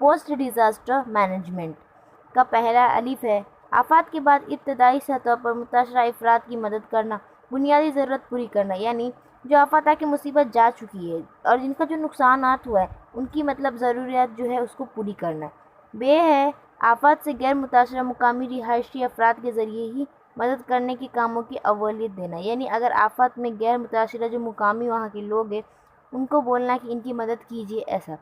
Post disaster management کا پہلا الف ہے آفات کے بعد ابتدائی سطح پر متاثرہ افراد کی مدد کرنا، بنیادی ضرورت پوری کرنا، یعنی جو آفات آ کے مصیبت جا چکی ہے اور جن کا جو نقصانات ہوا ہے ان کی ضروریات جو ہے اس کو پوری کرنا۔ بے ہے آفات سے غیر متاثرہ مقامی رہائشی افراد کے ذریعے ہی مدد کرنے کے کاموں کی اولویت دینا، یعنی اگر آفات میں غیر متاثرہ جو مقامی وہاں کے لوگ ہیں ان کو بولنا کہ ان کی مدد کیجیے ایسا۔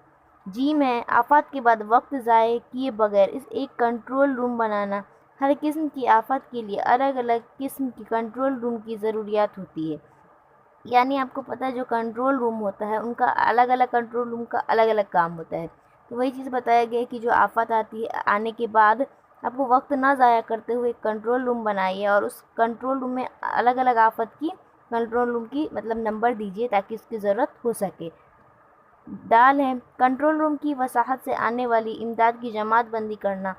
جیم ہے آفات کے بعد وقت ضائع کیے بغیر ایک کنٹرول روم بنانا، ہر قسم کی آفت کے لیے الگ الگ قسم کی کنٹرول روم کی ضروریات ہوتی ہے، یعنی آپ کو پتہ ہے جو کنٹرول روم ہوتا ہے ان کا الگ الگ کنٹرول روم کا الگ الگ کام ہوتا ہے۔ تو وہی چیز بتایا گیا کہ جو آفت آتی ہے آنے کے بعد آپ کو وقت نہ ضائع کرتے ہوئے ایک کنٹرول روم بنائیے اور اس کنٹرول روم میں الگ الگ آفت کی کنٹرول روم کی نمبر دیجیے تاکہ اس کی ضرورت ہو سکے۔ ڈال ہے کنٹرول روم کی وساحت سے آنے والی امداد کی جماعت بندی کرنا،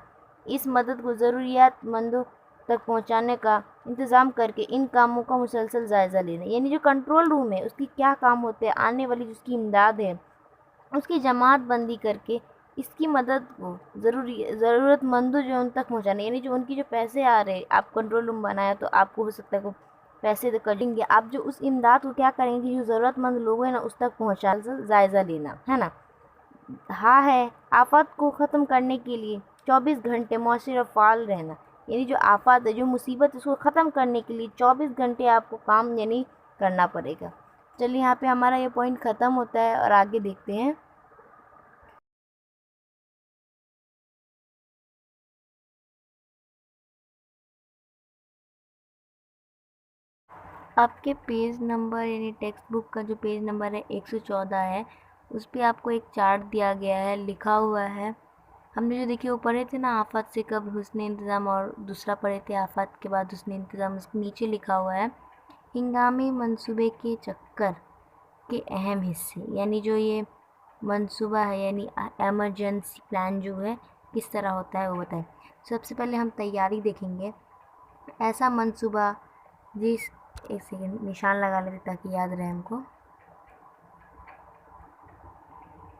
اس مدد کو ضروریات مندوں تک پہنچانے کا انتظام کر کے ان کاموں کا مسلسل جائزہ لینا، یعنی جو کنٹرول روم ہے اس کی کیا کام ہوتے ہیں، آنے والی جس کی امداد ہے اس کی جماعت بندی کر کے اس کی مدد کو ضرورت مندوں جو ان تک پہنچانا، یعنی جو ان کی جو پیسے آ رہے آپ کنٹرول روم بنایا تو آپ کو ہو سکتا ہے کہ پیسے تو کٹیں گے، آپ جو اس امداد کو کیا کریں گے جو ضرورت مند لوگ ہیں نا اس تک پہنچا جائزہ لینا ہے نا۔ ہاں ہے آفات کو ختم کرنے کے لیے 24 گھنٹے مؤثر اور فعال رہنا، یعنی جو آفات ہے جو مصیبت اس کو ختم کرنے کے لیے 24 گھنٹے آپ کو کام کرنا پڑے گا۔ چلیے یہاں پہ ہمارا یہ پوائنٹ ختم ہوتا ہے اور آگے دیکھتے ہیں۔ آپ کے پیج نمبر یعنی ٹیکسٹ بک کا جو پیج نمبر ہے 114 ہے، اس پہ آپ کو ایک چارٹ دیا گیا ہے، لکھا ہوا ہے۔ ہم نے جو دیکھے وہ پڑھے تھے نا آفات سے قبل حسن انتظام، اور دوسرا پڑھے تھے آفات کے بعد حسن انتظام۔ اس کے نیچے لکھا ہوا ہے ہنگامی منصوبے کے چکر کے اہم حصے، یعنی جو یہ منصوبہ ہے یعنی ایمرجنسی پلان جو ہے کس طرح ہوتا ہے وہ بتائیں۔ سب سے پہلے ہم تیاری دیکھیں گے۔ ایسا منصوبہ ایک سیکنڈ نشان لگا لیتے تاکہ یاد رہے ہم کو۔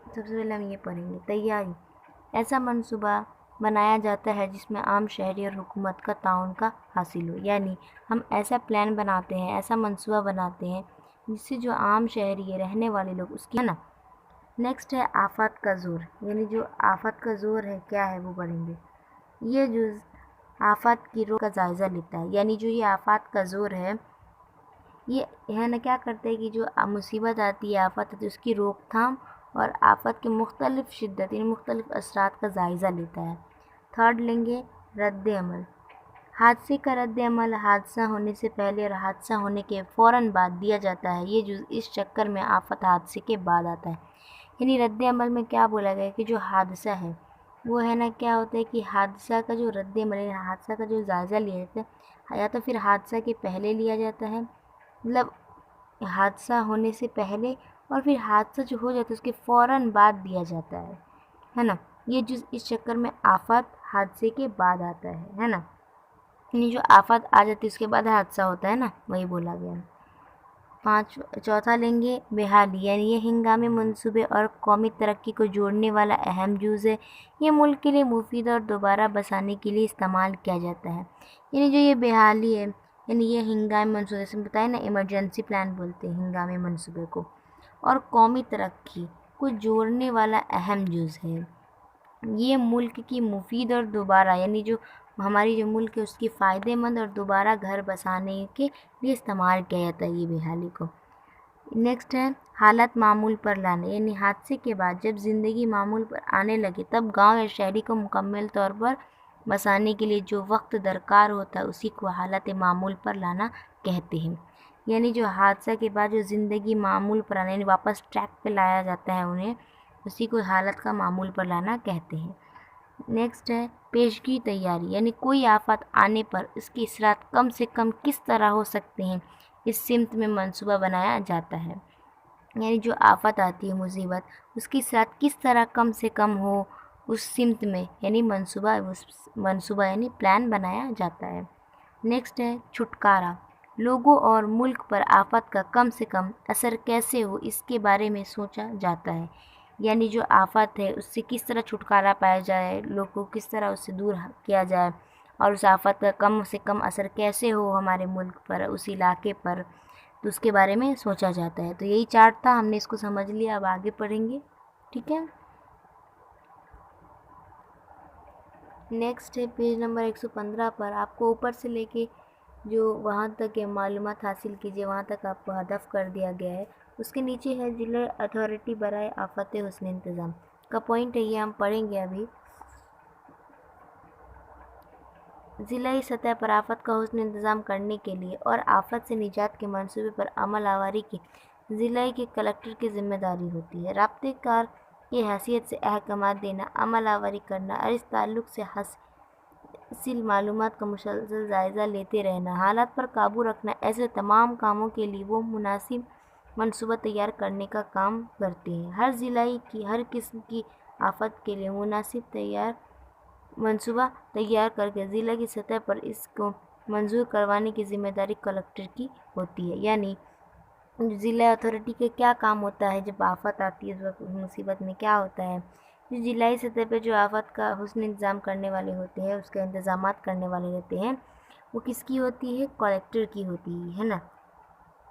سب سے پہلے ہم یہ پڑھیں گے تیاری۔ ایسا منصوبہ بنایا جاتا ہے جس میں عام شہری اور حکومت کا تعاون کا حاصل ہو، یعنی ہم ایسا پلان بناتے ہیں، ایسا منصوبہ بناتے ہیں جس سے جو عام شہری ہے رہنے والے لوگ اس کی ہے نا۔ نیکسٹ ہے آفات کا زور، یعنی جو آفات کا زور ہے کیا ہے وہ پڑھیں گے۔ یہ جز آفات کی روک کا جائزہ لیتا ہے، یعنی جو یہ آفات کا زور ہے یہ ہے نا کیا کرتے ہیں کہ جو مصیبت آتی ہے آفت آتی ہے اس کی روک تھام اور آفت کے مختلف شدت یعنی مختلف اثرات کا جائزہ لیتا ہے۔ تھرڈ لیں گے رد عمل۔ حادثے کا رد عمل حادثہ ہونے سے پہلے اور حادثہ ہونے کے فوراً بعد دیا جاتا ہے، یہ جو اس چکر میں آفت حادثے کے بعد آتا ہے، یعنی رد عمل میں کیا بولا گیا کہ جو حادثہ ہے وہ ہے نا کیا ہوتا ہے کہ حادثہ کا جو رد عمل ہے حادثہ کا جو جائزہ لیا جاتا ہے یا تو پھر حادثہ کے پہلے لیا جاتا ہے، حادثہ ہونے سے پہلے، اور پھر حادثہ جو ہو جاتا ہے اس کے فوراً بعد دیا جاتا ہے نا۔ یہ جز اس چکر میں آفت حادثے کے بعد آتا ہے نا، یعنی جو آفت آ جاتی ہے اس کے بعد حادثہ ہوتا ہے نا، وہی بولا گیا۔ چوتھا لیں گے بحالی، یعنی یہ ہنگامی منصوبے اور قومی ترقی کو جوڑنے والا اہم جز ہے، یہ ملک کے لیے مفید اور دوبارہ بسانے کے لیے استعمال کیا جاتا ہے، یعنی جو یہ بحالی ہے یعنی یہ ہنگامی منصوبے جیسے بتائیں نا ایمرجنسی پلان بولتے ہیں ہنگامی منصوبے کو، اور قومی ترقی کو جوڑنے والا اہم جز ہے، یہ ملک کی مفید اور دوبارہ یعنی جو ہماری جو ملک ہے اس کی فائدے مند اور دوبارہ گھر بسانے کے لیے استعمال کیا جاتا ہے یہ بحالی کو۔ نیکسٹ ہے حالت معمول پر لانا، یعنی حادثے کے بعد جب زندگی معمول پر آنے لگے تب گاؤں یا شہری کو مکمل طور پر بسانے کے لیے جو وقت درکار ہوتا ہے اسی کو حالت معمول پر لانا کہتے ہیں، یعنی جو حادثہ کے بعد جو زندگی معمول پر آنا یعنی واپس ٹریک پہ لایا جاتا ہے انہیں، اسی کو حالت کا معمول پر لانا کہتے ہیں۔ نیکسٹ ہے پیشگی تیاری، یعنی کوئی آفت آنے پر اس کے اثرات کم سے کم کس طرح ہو سکتے ہیں اس سمت میں منصوبہ بنایا جاتا ہے، یعنی جو آفت آتی ہے مصیبت اس کی اثرات کس طرح کم سے کم ہو اس سمت میں یعنی منصوبہ یعنی پلان بنایا جاتا ہے۔ نیکسٹ ہے چھٹکارا، لوگوں اور ملک پر آفت کا کم سے کم اثر کیسے ہو اس کے بارے میں سوچا جاتا ہے، یعنی جو آفت ہے اس سے کس طرح چھٹکارا پایا جائے، لوگ کو کس طرح اس سے دور کیا جائے، اور اس آفت کا کم سے کم اثر کیسے ہو ہمارے ملک پر، اس علاقے پر، تو اس کے بارے میں سوچا جاتا ہے۔ تو یہی چارٹ تھا، ہم نے اس کو سمجھ لیا، اب آگے پڑھیں گے، ٹھیک ہے۔ نیکسٹ ہے پیج نمبر 115 پر، آپ کو اوپر سے لے کے جو وہاں تک معلومات حاصل کیجیے، وہاں تک آپ کو ہدف کر دیا گیا ہے۔ اس کے نیچے ہے ضلع اتھارٹی برائے آفات حسن انتظام کا پوائنٹ ہے، یہ ہم پڑھیں گے ابھی۔ ضلعی سطح پر آفت کا حسن انتظام کرنے کے لیے اور آفت سے نجات کے منصوبے پر عمل آوری کی ضلعی کے کلکٹر کی ذمہ داری ہوتی ہے۔ رابطے کار کی حیثیت سے احکامات دینا، عمل آوری کرنا اور اس تعلق سے حاصل معلومات کا مسلسل جائزہ لیتے رہنا، حالات پر قابو رکھنا، ایسے تمام کاموں کے لیے وہ مناسب منصوبہ تیار کرنے کا کام کرتے ہیں۔ ہر ضلعی کی ہر قسم کی آفت کے لیے مناسب منصوبہ تیار کر کے ضلع کی سطح پر اس کو منظور کروانے کی ذمہ داری کلکٹر کی ہوتی ہے۔ یعنی ضلع اتھارٹی کے کیا کام ہوتا ہے جب آفت آتی ہے، اس وقت مصیبت میں کیا ہوتا ہے۔ ضلعی سطح پہ جو آفت کا حسن انتظام کرنے والے ہوتے ہیں، اس کا انتظامات کرنے والے رہتے ہیں، وہ کس کی ہوتی ہے؟ کلکٹر کی ہوتی ہے نا۔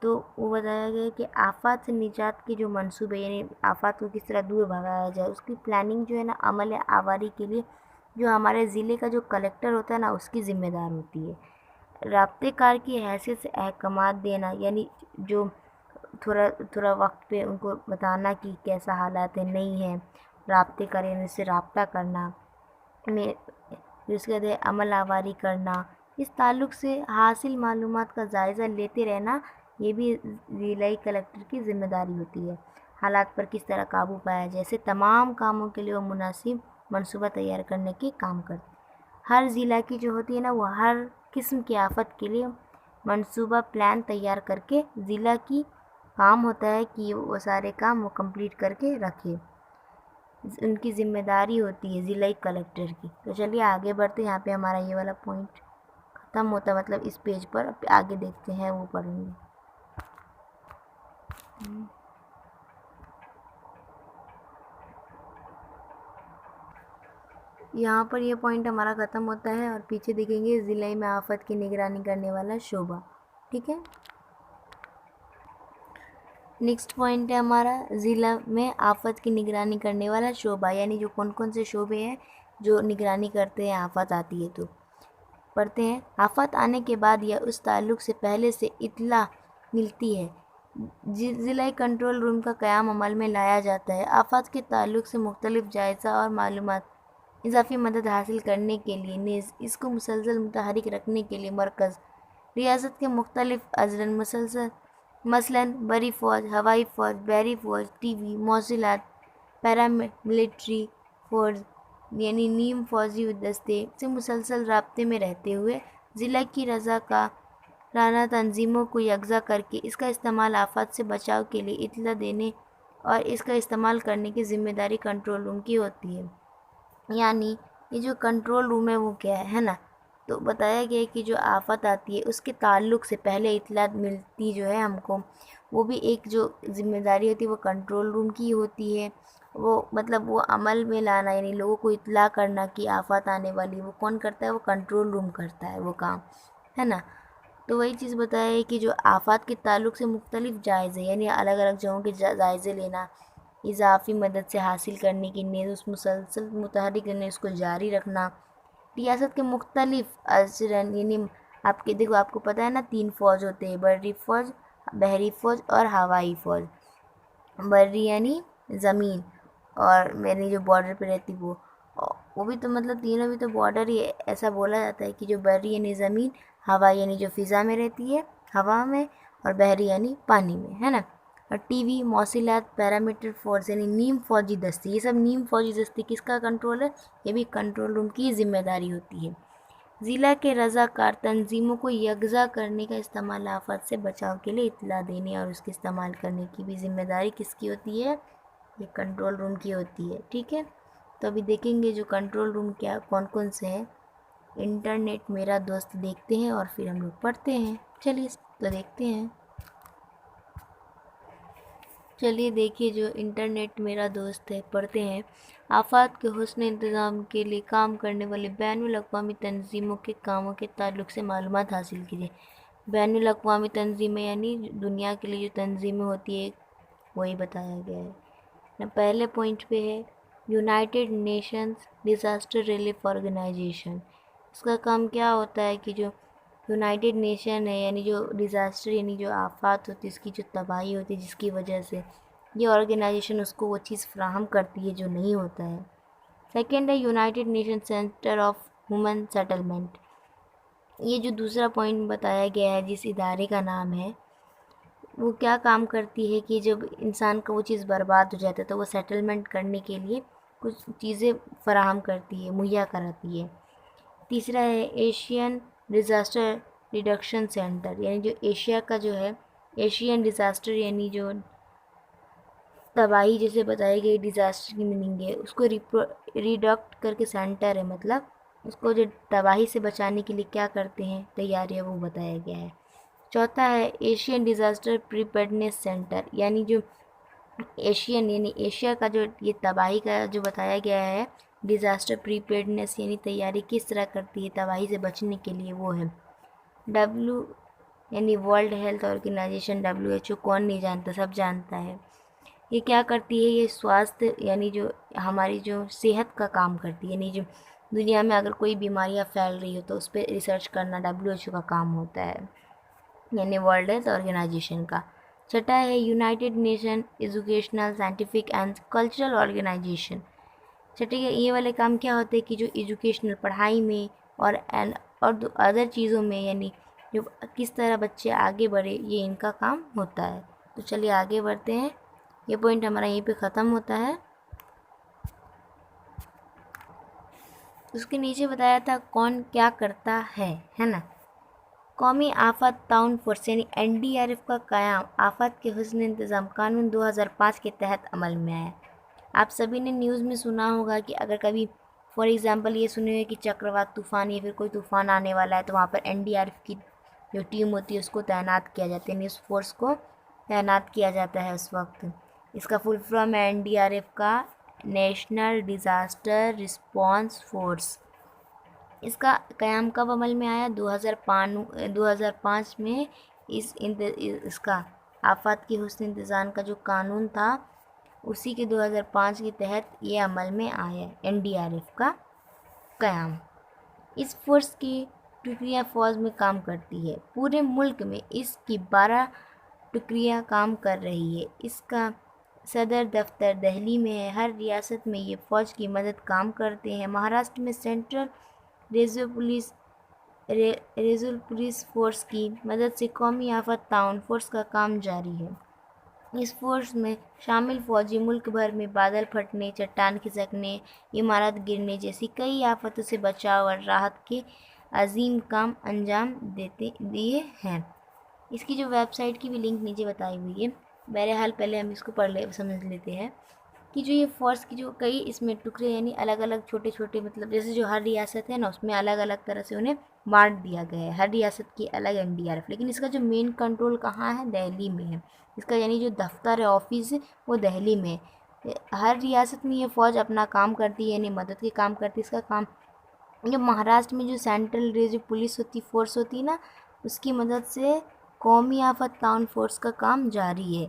تو وہ بتایا گیا کہ آفات سے نجات کے جو منصوبے، یعنی آفات کو کس طرح دور بھگایا جائے، اس کی پلاننگ جو ہے نا عمل آوری کے لیے جو ہمارے ضلع کا جو کلکٹر ہوتا ہے نا، اس کی ذمہ دار ہوتی ہے۔ رابطے کار کی حیثیت سے احکامات دینا، یعنی جو تھوڑا وقت پہ ان کو بتانا کہ کیسا حالات ہے، نہیں ہے، رابطے کار یعنی اس سے رابطہ کرنا، اس کے بعد عمل آوری کرنا، اس تعلق سے حاصل معلومات کا جائزہ لیتے رہنا، یہ بھی ضلعی کلکٹر کی ذمہ داری ہوتی ہے۔ حالات پر کس طرح قابو پایا جائے، ایسے تمام کاموں کے لیے وہ مناسب منصوبہ تیار کرنے کے کام کرتے ہیں۔ ہر ضلع کی جو ہوتی ہے نا، وہ ہر قسم کی آفت کے لیے منصوبہ پلان تیار کر کے ضلع کی کام ہوتا ہے کہ وہ سارے کام وہ کمپلیٹ کر کے رکھے، ان کی ذمہ داری ہوتی ہے ضلعی کلکٹر کی۔ تو چلیے آگے بڑھتے ہیں، یہاں پہ ہمارا یہ والا پوائنٹ ختم ہوتا ہے، مطلب اس پیج پر آگے دیکھتے ہیں، وہ پڑھیں گے۔ یہاں پر یہ پوائنٹ ہمارا ختم ہوتا ہے اور پیچھے دیکھیں گے ضلع میں آفت کی نگرانی کرنے والا شعبہ، ٹھیک ہے۔ نیکسٹ پوائنٹ ہے ہمارا ضلع میں آفت کی نگرانی کرنے والا شعبہ، یعنی جو کون کون سے شعبے ہیں جو نگرانی کرتے ہیں آفت آتی ہے تو۔ پڑھتے ہیں، آفت آنے کے بعد یا اس تعلق سے پہلے سے اطلاع ملتی ہے، ضلعی کنٹرول روم کا قیام عمل میں لایا جاتا ہے۔ آفات کے تعلق سے مختلف جائزہ اور معلومات اضافی مدد حاصل کرنے کے لیے نیز اس کو مسلسل متحرک رکھنے کے لیے مرکز، ریاست کے مختلف اضلاع مثلاً بری فوج، ہوائی فوج، بحری فوج، ٹی وی، موصلات، پیراملٹری فورس یعنی نیم فوجی دستے سے مسلسل رابطے میں رہتے ہوئے ضلع کی رضاکارانہ تنظیموں کو یکجا کر کے اس کا استعمال آفات سے بچاؤ کے لیے اطلاع دینے اور اس کا استعمال کرنے کی ذمہ داری کنٹرول روم کی ہوتی ہے۔ یعنی یہ جو کنٹرول روم ہے وہ کیا ہے نا، تو بتایا گیا کہ جو آفت آتی ہے اس کے تعلق سے پہلے اطلاع ملتی جو ہے ہم کو، وہ بھی ایک جو ذمہ داری ہوتی ہے وہ کنٹرول روم کی ہوتی ہے۔ وہ مطلب وہ عمل میں لانا، یعنی لوگوں کو اطلاع کرنا کہ آفت آنے والی، وہ کون کرتا ہے؟ وہ کنٹرول روم کرتا ہے وہ کام، ہے نا۔ تو وہی چیز بتایا ہے کہ جو آفات کے تعلق سے مختلف جائزے، یعنی الگ الگ جگہوں کے جائزے لینا، اضافی مدد سے حاصل کرنے کی نیز اس مسلسل متحرک کرنے، اس کو جاری رکھنا، ریاست کے مختلف اضلاع یعنی آپ کے دیکھو، آپ کو پتہ ہے نا 3 فوج ہوتے ہیں، بری فوج، بحری فوج اور ہوائی فوج۔ بری یعنی زمین، اور یعنی جو بارڈر پہ رہتی وہ بھی تو مطلب تینوں بھی تو بارڈر ہی ہے، ایسا بولا جاتا ہے کہ جو بری یعنی زمین، ہوائی یعنی جو فضا میں رہتی ہے ہوا میں، اور بحری یعنی پانی میں، ہے نا۔ اور ٹی وی، موصلات، پیراملٹری فورس یعنی نیم فوجی دستے، یہ سب نیم فوجی دستے کس کا کنٹرول ہے؟ یہ بھی کنٹرول روم کی ذمہ داری ہوتی ہے۔ ضلع کے رضاکار تنظیموں کو یکجا کرنے کا استعمال آفات سے بچاؤ کے لیے اطلاع دینے اور اس کے استعمال کرنے کی بھی ذمہ داری کس کی ہوتی ہے؟ یہ کنٹرول روم کی ہوتی ہے، ٹھیک ہے۔ تو ابھی دیکھیں گے جو کنٹرول روم کیا کون کون سے ہیں۔ انٹرنیٹ میرا دوست دیکھتے ہیں اور پھر ہم لوگ پڑھتے ہیں، چلیے تو دیکھتے ہیں۔ چلیے دیکھیے، جو انٹرنیٹ میرا دوست ہے، پڑھتے ہیں آفات کے حسن انتظام کے لیے کام کرنے والے بین الاقوامی تنظیموں کے کاموں کے تعلق سے معلومات حاصل کیجیے۔ بین الاقوامی تنظیمیں یعنی دنیا کے لیے جو تنظیمیں ہوتی ہے وہی بتایا گیا ہے۔ پہلے پوائنٹ پہ ہے United Nations Disaster Relief Organisation. اس کا کام کیا ہوتا ہے کہ جو یونائٹڈ نیشن ہے، یعنی جو ڈیزاسٹر یعنی جو آفات ہوتی ہے، اس کی جو تباہی ہوتی ہے جس کی وجہ سے یہ آرگنائزیشن اس کو وہ چیز فراہم کرتی ہے جو نہیں ہوتا ہے۔ سیکنڈ ہے united nation centre of human settlement. یہ جو دوسرا پوائنٹ بتایا گیا ہے جس ادارے کا نام ہے، وہ کیا کام کرتی ہے کہ جب انسان کا وہ چیز برباد ہو جاتا ہے تو وہ سیٹلمنٹ کرنے کے لیے کچھ چیزیں فراہم کرتی ہے، مہیا کراتی ہے۔ تیسرا ہے ایشین ڈیزاسٹر ریڈکشن سینٹر، یعنی جو ایشیا کا جو ہے ایشین ڈیزاسٹر یعنی جو تباہی جیسے بتائی گئی ڈیزاسٹر کی میننگ ہے، اس کو ریڈکٹ کر کے سینٹر ہے، مطلب اس کو جو تباہی سے بچانے کے لیے کیا کرتے ہیں تیاریاں، وہ بتایا گیا ہے۔ چوتھا ہے ایشین ڈیزاسٹر پریپیئرڈنیس سینٹر، یعنی جو ایشین یعنی ایشیا کا جو یہ تباہی کا جو بتایا گیا ہے ڈیزاسٹر پریپیئرڈنیس یعنی تیاری کس طرح کرتی ہے تباہی سے بچنے کے لیے، وہ ہے یعنی ورلڈ ہیلتھ آرگنائزیشن WHO۔ کون نہیں جانتا، سب جانتا ہے۔ یہ کیا کرتی ہے، یہ سواستھ یعنی جو ہماری جو صحت کا کام کرتی ہے، یعنی جو دنیا میں اگر کوئی بیماریاں پھیل رہی ہو تو اس پہ ریسرچ کرنا WHO کا کام ہوتا ہے، یعنی ورلڈ ہیلتھ آرگنائزیشن کا۔ چھٹا ہے united nation educational scientific and cultural organisation. چھٹے کے یہ والے کام کیا ہوتے ہیں کہ جو ایجوکیشنل پڑھائی میں اور ادر چیزوں میں، یعنی جو کس طرح بچے آگے بڑھے، یہ ان کا کام ہوتا ہے۔ تو چلیے آگے بڑھتے ہیں، یہ پوائنٹ ہمارا یہیں پہ ختم ہوتا ہے۔ اس کے نیچے بتایا تھا کون کیا کرتا ہے نا۔ قومی آفات تعاون فورس یعنی NDRF کا قیام آفات کے حسن انتظام قانون 2005 کے تحت عمل میں آیا۔ آپ سبھی نے نیوز میں سنا ہوگا کہ اگر کبھی فار ایگزامپل یہ سنے ہوئے کہ چکروات طوفان یا پھر کوئی طوفان آنے والا ہے تو وہاں پر NDRF کی جو ٹیم ہوتی ہے اس کو تعینات کیا جاتا ہے، یعنی اس فورس کو تعینات کیا جاتا ہے اس وقت۔ اس کا فل فارم ہے NDRF کا نیشنل ڈیزاسٹر رسپانس فورس۔ اس کا قیام کب عمل میں آیا؟ 2005 میں اس کا آفات کی حسن انتظام کا جو قانون تھا اسی کے 2005 کے تحت یہ عمل میں آیا ہے NDRF کا قیام۔ اس فورس کی ٹکڑیاں فوج میں کام کرتی ہے، پورے ملک میں اس کی 12 ٹکڑیاں کام کر رہی ہے۔ اس کا صدر دفتر دہلی میں ہے۔ ہر ریاست میں یہ فوج کی مدد کام کرتے ہیں۔ مہاراشٹر میں سینٹرل ریزرو پولیس فورس کی مدد سے قومی آفات تعاون فورس کا کام جاری ہے۔ اس فورس میں شامل فوجی ملک بھر میں بادل پھٹنے، چٹان کھسکنے، عمارت گرنے جیسی کئی آفتوں سے بچاؤ اور راحت کے عظیم کام انجام دیے ہیں۔ اس کی جو ویب سائٹ کی بھی لنک نیچے بتائی ہوئی ہے۔ بہرحال پہلے ہم اس کو سمجھ لیتے ہیں کہ جو یہ فورس کی جو کئی اس میں ٹکڑے یعنی الگ الگ چھوٹے چھوٹے، مطلب جیسے جو ہر ریاست ہے نا اس میں الگ الگ طرح سے انہیں بانٹ دیا گیا ہے، ہر ریاست کی الگ NDRF، لیکن اس کا جو مین کنٹرول کہاں ہے؟ دہلی میں ہے۔ اس کا یعنی جو دفتر ہے، آفس ہے، وہ دہلی میں ہے۔ ہر ریاست میں یہ فوج اپنا کام کرتی ہے، یعنی مدد کے کام کرتی ہے۔ اس کا کام جو مہاراشٹر میں جو سینٹرل ریزرو پولیس فورس ہوتی ہے نا، اس کی مدد سے قومی آفات تعاون فورس کا کام جاری ہے،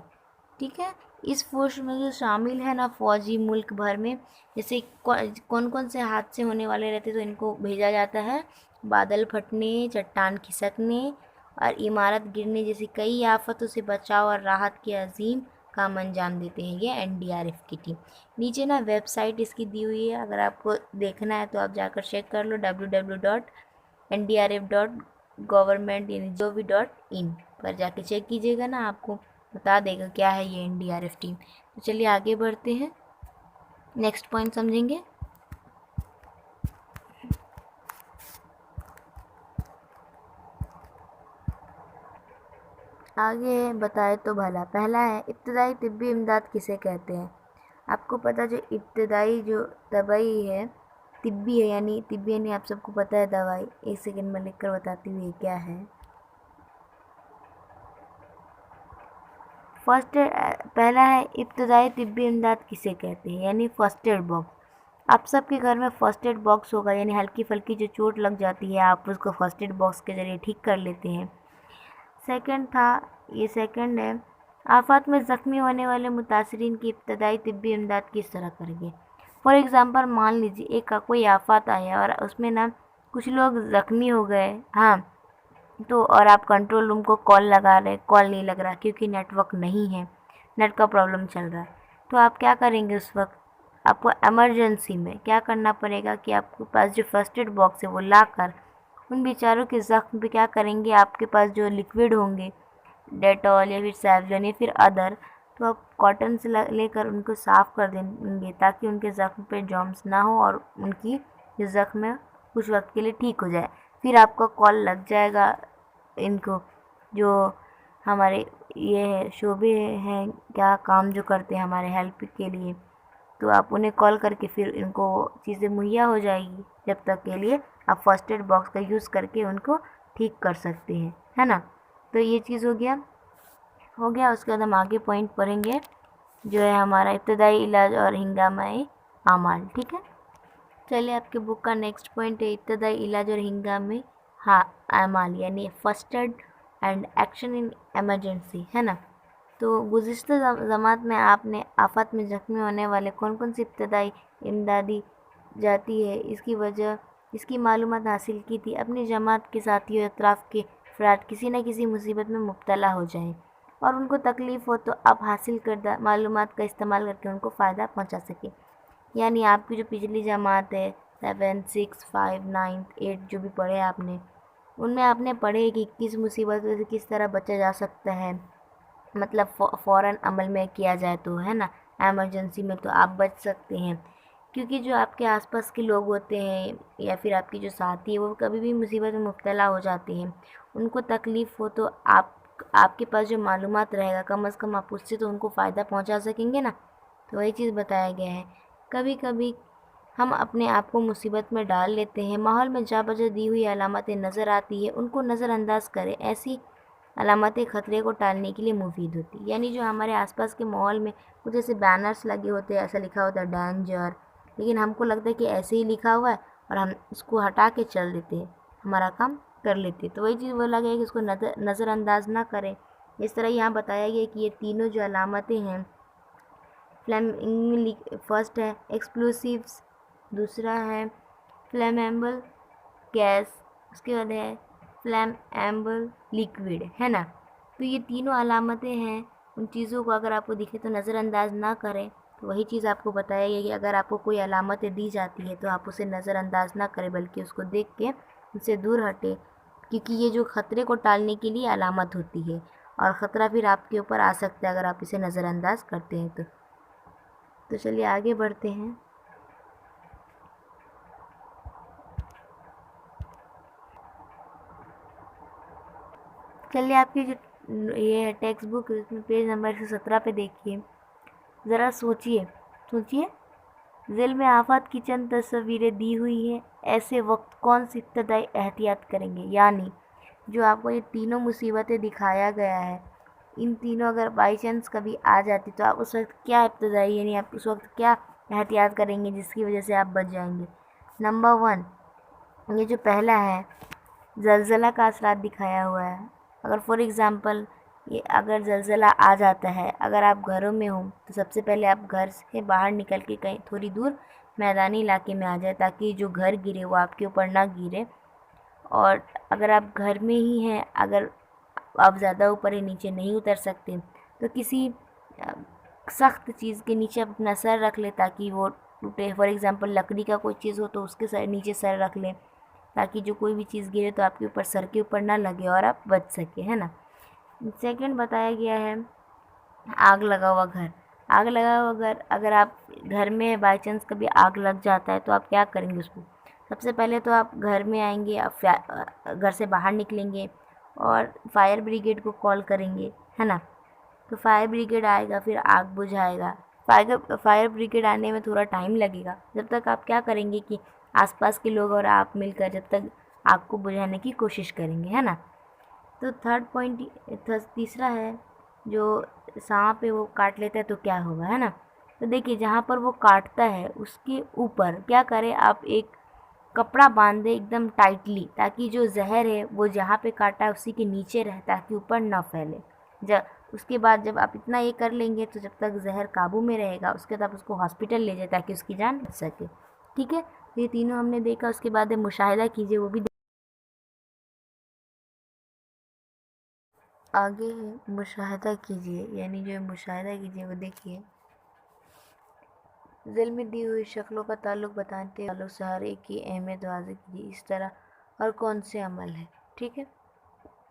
ٹھیک ہے۔ اس فورس میں جو شامل ہے نا فوجی ملک بھر میں، جیسے کون کون سے حادثے ہونے والے رہتے تو ان کو بھیجا جاتا ہے، بادل پھٹنے، چٹان کھسکنے اور عمارت گرنے جیسی کئی آفتوں سے بچاؤ اور راحت کے عظیم کام انجام دیتے ہیں یہ NDRF کی ٹیم۔ نیچے نا ویب سائٹ اس کی دی ہوئی ہے، اگر آپ کو دیکھنا ہے تو آپ جا کر چیک کر لو www.ndrf.government.gov.in پر جا کے چیک کیجیے گا نا، آپ کو بتا دے گا کیا ہے یہ NDRF ٹیم۔ تو چلیے آگے بڑھتے ہیں، نیکسٹ پوائنٹ سمجھیں گے۔ آگے بتائے تو بھلا۔ پہلا ہے ابتدائی طبی امداد کسے کہتے ہیں؟ آپ کو پتہ جو ابتدائی جو طبی ہے، طبی ہے یعنی آپ سب کو پتہ ہے دوائی، ایک سیکنڈ میں لکھ کر بتاتی ہوں یہ کیا ہے۔ فرسٹ پہلا ہے ابتدائی طبی امداد کسے کہتے ہیں، یعنی فرسٹ ایڈ باکس۔ آپ سب کے گھر میں فرسٹ ایڈ باکس ہوگا، یعنی ہلکی پھلکی جو چوٹ لگ جاتی ہے آپ اس کو فرسٹ ایڈ باکس کے ذریعے ٹھیک کر لیتے ہیں۔ سیکنڈ ہے آفات میں زخمی ہونے والے متاثرین کی ابتدائی طبی امداد کس طرح کریں گے۔ فار ایگزامپل مان لیجیے کوئی آفات آیا اور اس میں کچھ لوگ زخمی ہو گئے، ہاں، تو اور آپ کنٹرول روم کو کال لگا رہے، کال نہیں لگ رہا کیونکہ نیٹ ورک نہیں ہے، نیٹ کا پرابلم چل رہا ہے، تو آپ کیا کریں گے اس وقت؟ آپ کو ایمرجنسی میں کیا کرنا پڑے گا کہ آپ کے پاس جو فرسٹ ایڈ باکس ہے وہ لا کر ان بیچاروں کے زخم پہ کیا کریں گے، آپ کے پاس جو لیکوڈ ہوں گے، ڈیٹول یا پھر سیولن یا پھر ادر، تو آپ کاٹن سے لے کر ان کو صاف کر دیں گے تاکہ ان کے زخم پہ جرمز نہ ہو اور ان کی جو زخم ہے کچھ وقت کے لیے ٹھیک ہو جائے۔ پھر آپ کا کال لگ جائے گا ان کو، جو ہمارے یہ شعبے ہیں کیا کام جو کرتے ہیں ہمارے ہیلپ کے لیے، تو آپ انہیں کال کر کے پھر ان کو چیزیں مہیا ہو جائے گی، جب تک کے لیے آپ فرسٹ ایڈ باکس کا یوز کر کے ان کو ٹھیک کر سکتے ہیں، ہے نا۔ تو یہ چیز ہو گیا۔ اس کے بعد ہم آگے پوائنٹ پڑھیں گے جو ہے ہمارا ابتدائی علاج اور ہنگامی اعمال، ٹھیک ہے۔ چلیے آپ کے بک کا نیکسٹ پوائنٹ ہے ابتدائی علاج اور ہنگامی اعمال، یعنی first aid and action in emergency, ہے نا۔ تو گزشتہ جماعت میں آپ نے آفات میں زخمی ہونے والے کون سی ابتدائی امدادی جاتی ہے اس کی معلومات حاصل کی تھی۔ اپنی جماعت کے ساتھیوں اطراف کے افراد کسی نہ کسی مصیبت میں مبتلا ہو جائیں اور ان کو تکلیف ہو تو آپ حاصل کردہ معلومات کا استعمال کر کے ان کو فائدہ پہنچا سکیں، یعنی آپ کی جو پچھلی جماعت ہے 7، 6، 5، 9، 8 جو بھی پڑھے آپ نے، ان میں آپ نے پڑھے کہ کس مصیبت سے کس طرح بچا جا سکتا ہے، مطلب فوراً عمل میں کیا جائے تو، ہے نا، ایمرجنسی میں تو آپ بچ سکتے ہیں، کیونکہ جو آپ کے آس پاس کے لوگ ہوتے ہیں یا پھر آپ کی جو ساتھی ہے وہ کبھی بھی مصیبت میں مبتلا ہو جاتے ہیں، ان کو تکلیف ہو تو آپ کے پاس جو معلومات رہے گا کم از کم آپ اس سے تو ان کو فائدہ پہنچا سکیں گے نا۔ تو وہی چیز بتایا گیا ہے۔ کبھی کبھی ہم اپنے آپ کو مصیبت میں ڈال لیتے ہیں، ماحول میں جا بجا دی ہوئی علامتیں نظر آتی ہیں، ان کو نظر انداز کریں، ایسی علامتیں خطرے کو ٹالنے کے لیے مفید ہوتی، یعنی جو ہمارے آس پاس کے ماحول میں کچھ ایسے بینرز لگے ہوتے ہیں، ایسا لکھا ہوتا ہے ڈینجر، لیکن ہم کو لگتا ہے کہ ایسے ہی لکھا ہوا ہے اور ہم اس کو ہٹا کے چل دیتے ہیں، ہمارا کام کر لیتے، تو وہی چیز وہ لگے کہ اس کو نظر انداز نہ کریں۔ اس طرح یہاں بتایا گیا کہ یہ تینوں جو علامتیں ہیں، فرسٹ ہے ایکسپلوسیوز، دوسرا ہے فلیمیبل گیس، اس کے بعد ہے فلیمیبل لیکوڈ، ہے نا۔ تو یہ تینوں علامتیں ہیں، ان چیزوں کو اگر آپ کو دکھے تو نظر انداز نہ کریں، تو وہی چیز آپ کو بتایا گیا کہ اگر آپ کو کوئی علامتیں دی جاتی ہے تو آپ اسے نظر انداز نہ کریں بلکہ اس کو دیکھ کے ان سے دور ہٹے، کیونکہ یہ جو خطرے کو ٹالنے کے لیے علامت ہوتی ہے اور خطرہ پھر آپ کے اوپر آ سکتا ہے اگر آپ اسے نظر انداز کرتے ہیں تو چلیے آگے بڑھتے ہیں۔ چلیے آپ کی جو یہ ہے ٹیکسٹ بک، اس میں پیج نمبر 117 پہ دیکھیے، ذرا سوچیے ذیل میں آفات کی چند تصویریں دی ہوئی ہیں، ایسے وقت کون سی ابتدائی احتیاط کریں گے، یعنی جو آپ کو یہ تینوں مصیبتیں دکھایا گیا ہے، ان تینوں اگر بائی چانس کبھی آ جاتی تو آپ اس وقت کیا ابتدائی، یعنی آپ اس وقت کیا احتیاط کریں گے جس کی وجہ سے آپ بچ جائیں گے۔ نمبر 1، یہ جو پہلا ہے زلزلہ کا اثرات دکھایا ہوا ہے۔ اگر فار ایگزامپل یہ اگر زلزلہ آ جاتا ہے، اگر آپ گھروں میں ہوں تو سب سے پہلے آپ گھر سے باہر نکل کے کہیں تھوڑی دور میدانی علاقے میں آ جائے تاکہ جو گھر گرے وہ آپ کے اوپر نہ گرے، اور اگر آپ گھر میں ہی ہیں، اگر آپ زیادہ اوپر ہی نیچے نہیں اتر سکتے تو کسی سخت چیز کے نیچے اپنا سر رکھ لیں تاکہ وہ ٹوٹے، فار ایگزامپل لکڑی کا کوئی چیز ہو تو اس کے نیچے سر رکھ لیں تاکہ جو کوئی بھی چیز گرے تو آپ کے اوپر سر کے اوپر نہ لگے اور آپ بچ سکیں، ہے نا۔ سیکنڈ بتایا گیا ہے آگ لگا ہوا گھر، اگر آپ گھر میں بائی چانس کبھی آگ لگ جاتا ہے تو آپ کیا کریں گے اس کو؟ سب سے پہلے تو آپ گھر میں آئیں گے، آپ گھر سے باہر نکلیں گے اور فائر بریگیڈ کو کال کریں گے، ہے نا۔ تو فائر بریگیڈ آئے گا، پھر آگ بجھائے گا۔ فائر بریگیڈ آنے میں تھوڑا ٹائم لگے گا، جب تک آپ کیا کریں گے کہ آس پاس کے لوگ اور آپ مل کر جب تک آگ کو بجھانے کی کوشش کریں گے، ہے نا۔ تو تیسرا ہے جو سانپ ہے وہ کاٹ لیتا ہے تو کیا ہوگا، ہے نا. تو دیکھیے جہاں پر وہ کاٹتا ہے اس کے اوپر کیا کریں آپ، ایک کپڑا باندھ دیں ایک دم ٹائٹلی، تاکہ جو زہر ہے وہ جہاں پہ کاٹا ہے اسی کے نیچے رہے، تاکہ اوپر نہ پھیلے. اس کے بعد جب آپ اتنا یہ کر لیں گے تو جب تک زہر قابو میں رہے گا اس کے بعد آپ اس کو ہاسپٹل لے جائیں تاکہ اس کی جان بچ سکے. ٹھیک ہے، یہ تینوں ہم نے دیکھا. اس کے بعد مشاہدہ کیجیے، وہ بھی آگے مشاہدہ کیجیے، یعنی جو مشاہدہ کیجیے وہ دیکھیے. ذیل میں دی ہوئی شکلوں کا تعلق بتاتے تعلق سے ہر ایک کی اہمیت واضح کیجیے. اس طرح اور کون سے عمل ہے. ٹھیک ہے،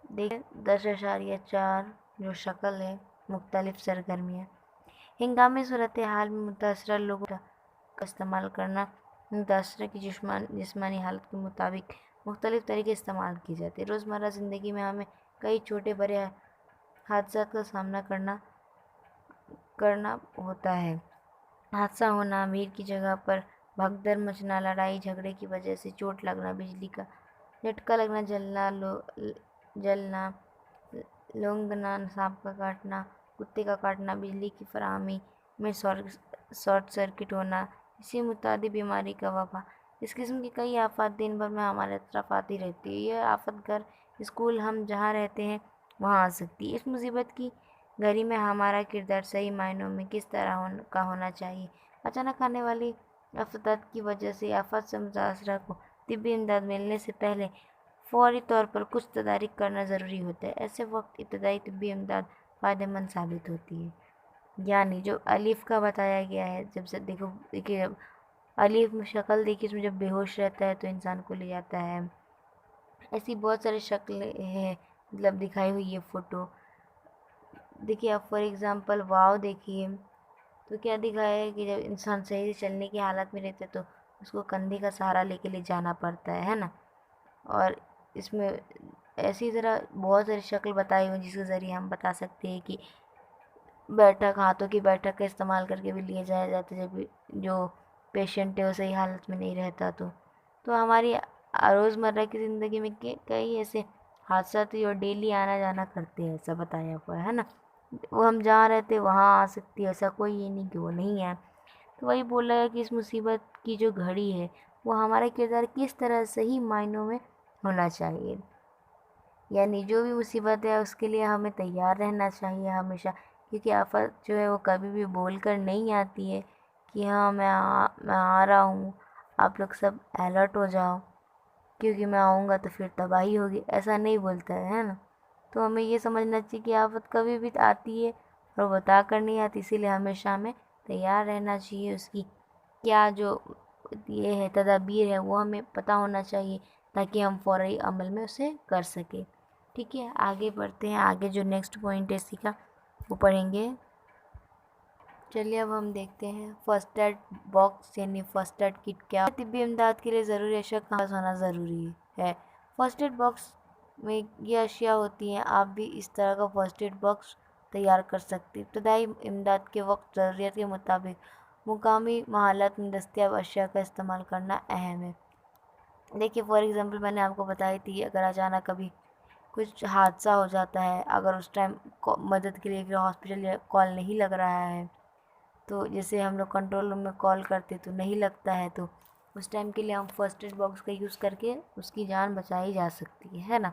دیکھیں 10.4 جو شکل ہے، مختلف سرگرمیاں. ہنگامی صورتحال میں متاثرہ لوگوں کا استعمال کرنا. متاثرہ کی جسمانی حالت کے مطابق مختلف طریقے استعمال کیے جاتے ہیں. روزمرہ زندگی میں ہمیں کئی چھوٹے بڑے حادثات کا سامنا کرنا ہوتا ہے. حادثہ ہونا، بھیڑ کی جگہ پر بھگدڑ مچنا، لڑائی جھگڑے کی وجہ سے چوٹ لگنا، بجلی کا جھٹکا لگنا، جلنا، لونگنا، سانپ کا کاٹنا، کتے کا کاٹنا، بجلی کی فراہمی میں شارٹ سرکٹ ہونا، اسی متعدی بیماری کا وبا. اس قسم کی کئی آفات دن بھر میں ہمارے اطراف آتی رہتی ہے. یہ آفت گھر، اسکول، ہم جہاں رہتے ہیں وہاں آ سکتی ہے. اس مصیبت کی گھڑی میں ہمارا کردار صحیح معنوں میں کس طرح کا ہونا چاہیے. اچانک آنے والی آفتات کی وجہ سے آفات سے متاثرہ کو طبی امداد ملنے سے پہلے فوری طور پر کچھ تدارک کرنا ضروری ہوتا ہے. ایسے وقت ابتدائی طبی امداد فائدہ مند ثابت ہوتی ہے. یعنی جو الف کا بتایا گیا ہے، جب سے دیکھیے جب الف میں شکل دیکھیے، اس میں جب بے ہوش رہتا ہے تو انسان کو لے جاتا ہے. ایسی بہت ساری شکلیں ہیں مطلب دکھائی ہوئی ہے فوٹو. دیکھیے آپ فار ایگزامپل واو دیکھیے تو کیا دکھایا ہے کہ جب انسان صحیح سے چلنے کی حالت میں رہتا ہے تو اس کو کندھے کا سہارا لے کے لے جانا پڑتا ہے نا. اور اس میں ایسی طرح بہت ساری شکل بتائی ہوئی جس کے ذریعے ہم بتا سکتے ہیں کہ بیٹھک، ہاتھوں کی بیٹھک کا استعمال کر کے بھی لیا جایا جاتا ہے جب جو پیشنٹ ہے وہ صحیح حالت میں نہیں رہتا. تو ہماری روزمرہ کی زندگی میں کئی ایسے حادثات اور ڈیلی آنا جانا کرتے ہیں، ایسا بتایا ہوا ہے نا. وہ ہم جہاں رہتے وہاں آ سکتی ہے، ایسا کوئی یہ نہیں کہ وہ نہیں ہے. تو وہی بولا ہے کہ اس مصیبت کی جو گھڑی ہے وہ ہمارا کردار کس طرح صحیح معنوں میں ہونا چاہیے. یعنی جو بھی مصیبت ہے اس کے لیے ہمیں تیار رہنا چاہیے ہمیشہ، کیونکہ آفت جو ہے وہ کبھی بھی بول کر نہیں آتی ہے کہ ہاں میں آ رہا ہوں، آپ لوگ سب الرٹ ہو جاؤ کیونکہ میں آؤں گا تو پھر تباہی ہوگی. ایسا نہیں بولتا ہے نا. تو ہمیں یہ سمجھنا چاہیے کہ آفت کبھی بھی آتی ہے اور بتا کر نہیں آتی، اسی لیے ہمیشہ ہمیں تیار رہنا چاہیے. اس کی کیا جو یہ ہے تدابیر ہے وہ ہمیں پتہ ہونا چاہیے تاکہ ہم فوری عمل میں اسے کر سکیں. ٹھیک ہے، آگے بڑھتے ہیں. آگے جو نیکسٹ پوائنٹ ہے اسی کا وہ پڑھیں گے. چلیے اب ہم دیکھتے ہیں فرسٹ ایڈ باکس یعنی فرسٹ ایڈ کٹ کیا. طبی امداد کے لیے ضروری اشیاء کا پاس ہونا ضروری ہے. فرسٹ ایڈ باکس میں یہ اشیاء ہوتی ہیں. آپ بھی اس طرح کا فرسٹ ایڈ باکس تیار کر سکتے. ابتدائی امداد کے وقت ضرورت کے مطابق مقامی محلات میں دستیاب اشیاء کا استعمال کرنا اہم ہے. دیکھیے فار ایگزامپل میں نے آپ کو بتائی تھی، اگر اچانک کبھی کچھ حادثہ ہو جاتا ہے، اگر اس ٹائم مدد کے لیے ہاسپٹل کال نہیں لگ رہا ہے تو جیسے ہم لوگ کنٹرول روم میں کال کرتے تو نہیں لگتا ہے، تو اس ٹائم کے لیے ہم فرسٹ ایڈ باکس کا یوز کر کے اس کی جان بچائی جا سکتی ہے نا.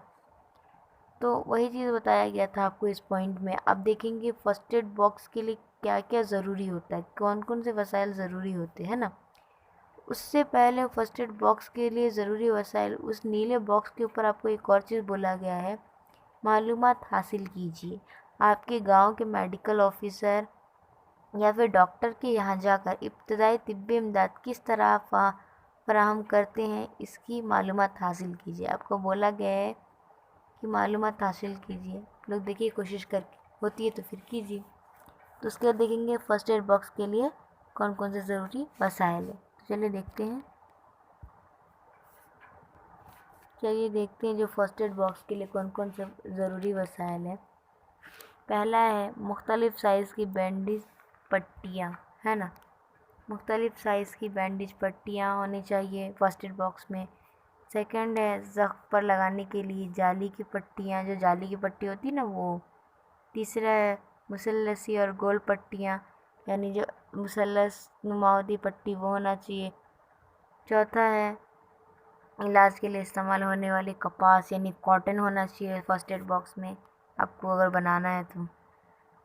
تو وہی چیز بتایا گیا تھا آپ کو اس پوائنٹ میں. اب دیکھیں گے فرسٹ ایڈ باکس کے لیے کیا کیا ضروری ہوتا ہے، کون کون سے وسائل ضروری ہوتے ہیں نا. اس سے پہلے فرسٹ ایڈ باکس کے لیے ضروری وسائل، اس نیلے باکس کے اوپر آپ کو ایک اور چیز بولا گیا ہے، معلومات حاصل کیجیے. آپ کے گاؤں کے میڈیکل آفیسر یا پھر ڈاکٹر کے یہاں جا کر ابتدائی طبی امداد کس طرح فراہم کرتے ہیں اس کی معلومات حاصل کیجیے. آپ کو بولا گیا ہے کہ معلومات حاصل کیجیے. لوگ دیکھیے کوشش کر ہوتی ہے تو پھر کیجیے. تو اس کے بعد دیکھیں گے فرسٹ ایڈ باکس کے لیے کون کون سے ضروری وسائل ہیں. چلیے دیکھتے ہیں جو فرسٹ ایڈ باکس کے لیے کون کون سے ضروری وسائل ہیں. پہلا ہے مختلف سائز کی بینڈیج پٹیاں، ہے نا. مختلف سائز کی بینڈیج پٹیاں ہونی چاہیے فرسٹ ایڈ باکس میں. سیکنڈ ہے زخم پر لگانے کے لیے جالی کی پٹیاں، جو جالی کی پٹی ہوتی ہے نا وہ. تیسرا ہے مثلثی اور گول پٹیاں یعنی جو مثلث نما ہوتی پٹی وہ ہونا چاہیے۔ چوتھا ہے علاج کے لیے استعمال ہونے والی کپاس یعنی کاٹن ہونا چاہیے فرسٹ ایڈ باکس میں آپ کو اگر بنانا ہے تو۔